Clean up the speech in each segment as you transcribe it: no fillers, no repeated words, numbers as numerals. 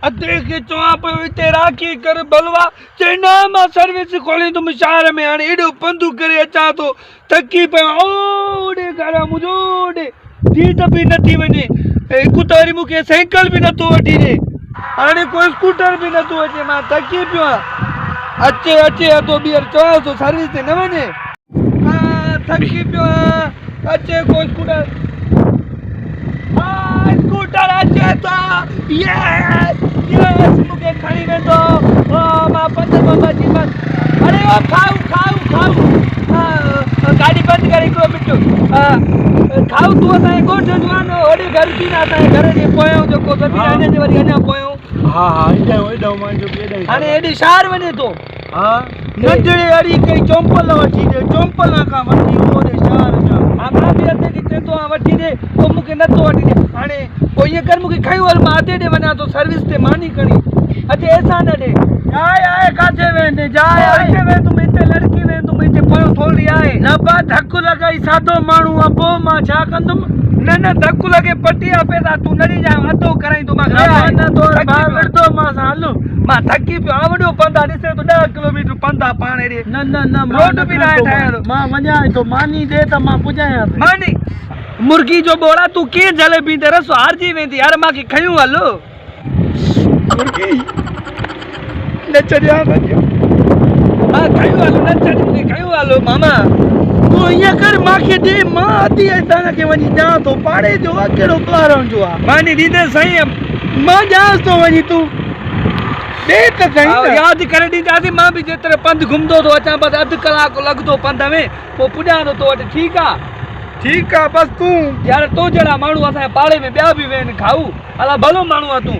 अते के चवा पे इते राखी कर बलवा चेना मा सर्विस खोली तुम शहर में आने एडो पंदु करे अचा तो थकी पे ओडे करा मुजोडे जीत भी नथी वने कुतारी मुके साइकिल भी न तो वठी दे आने कोई स्कूटर भी न तो अचे मा थकी पियो अचे अचे तो बियर चवा तो सर्विस ते न वने थकी पियो अचे कोई स्कूटर स्कूटर अचे तो यस मुके खड़ी में तो मां पंद बाबा जी बस अरे ओ खाऊ गाड़ी बंद करे को मिटो खाऊ तू असा गोठ जवान ओडी घर की ना था घर जे पोयो जो को कभी आने जे वरी अना पोयो हां एडो मान जो एडो अरे एडी शार वने तो हां नडड़ी अड़ी कई चंपल वठी दे चंपल का वठी ओडे शार जा हां भी अते की तो वठी दे तो मुके न तो वठी दे हाने ओ ये कर मुके खाई वाल माते दे वना तो सर्विस ते मानी कणी अते ऐसा न दे आए काथे वेंदे जाए आए वे तुम इते लड़की वे तुम इते पोयो थोड़ी आए न बा धक्कू लगाई सादो मानू अबो मा छा कंदम न धक्कू लगे पटिया पेदा तू नड़ी जा अतो कराई तो मा न तो बावर तो मा सालू मा थकी पे आवडो पंदा दिसे तो 10 किलोमीटर पंदा पाणे रे न रोड भी ना ठायो मा वणा तो मानी दे त मा पुजाया मानी मुर्गी जो बोला तू के जलेबी ते रसो हारजी वेंदी यार मा के खयो हलो मुर्गी नचरिया बनियो हां खयो हलो नचरी मुके खयो हलो मामा तू ये कर मा के दे मा आती ऐसा न के वनी जा तो पाड़े जो अकेलो कारण जो मानी दीदे सही मा जा तो वनी तू दे त सही याद करे दी दादी मां भी जेतरे पंध घुमदो तो अचा बस अध कलाक लगदो पंध में पो पुजानो तो वट ठीक आ बस तू यार तो जड़ा मानू असा पाड़े में ब्या भी वेन खाऊ अला भलो मानू तू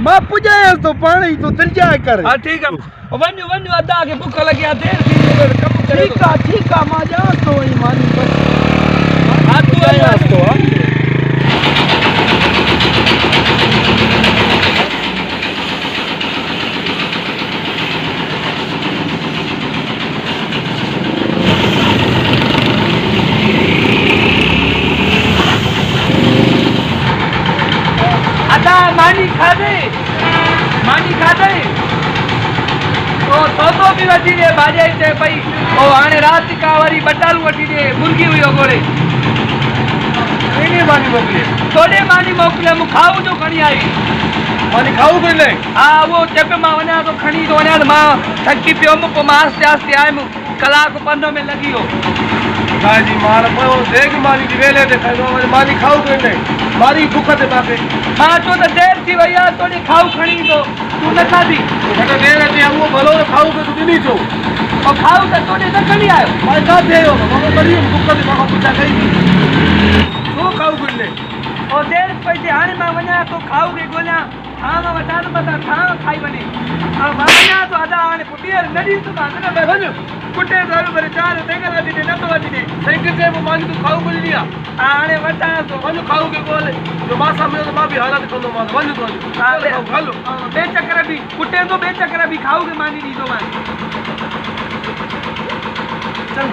मां पुजाया तो पानी तो तिरजा कर हां ठीक है वन्यू अदा के भूख लगी आ देर की कब करे ठीक आ मां जा तो ही मानी बस हां तू आया तो मानी खादे तो भी वठी दे भाजाई ते पई ओ हाने रात का वारी बटालू वठी दे मुर्गी हुई गोड़े एनी मानी मोकले थोड़े मानी मोकले मु खाऊ जो खणी आई मानी खाऊ कर ले हां वो जब मा वना तो खणी तो वना मा थकी पियो मु को मास आस्ते आए मु कलाक 15 में लगी हो गाजी मार पयो देख मानी की वेले दे खाओ मानी खाऊ कर ले मारी भूख ते बापे हां तो देर थी भैया तोने खाऊ खणी तो तू न खादी तो देर ते वो भलो खाऊ के तू दिनी छो और खाऊ त तोने न खणी आयो भाई का देयो मगर बड़ी भूख ते मां पूछा कई तो खाऊ कर ले और देर पैसे हाने मा वना तो खाऊ के गोला हां मा वटा न बता खा खाई बने अब वना तो आदा हाने पुटियर नडी तो न बे कुटे दारू पर चार देंगल दी न तो दी साइकिल से वो मान तू खाऊ बोल लिया आने वटा तो वनु खाऊ के बोले जो मा सामने तो मा भी हालत को मान वनु तो खाऊ खालो बे चक्कर भी कुटे तो बे चक्कर भी खाऊ के मानी दी तो मान चल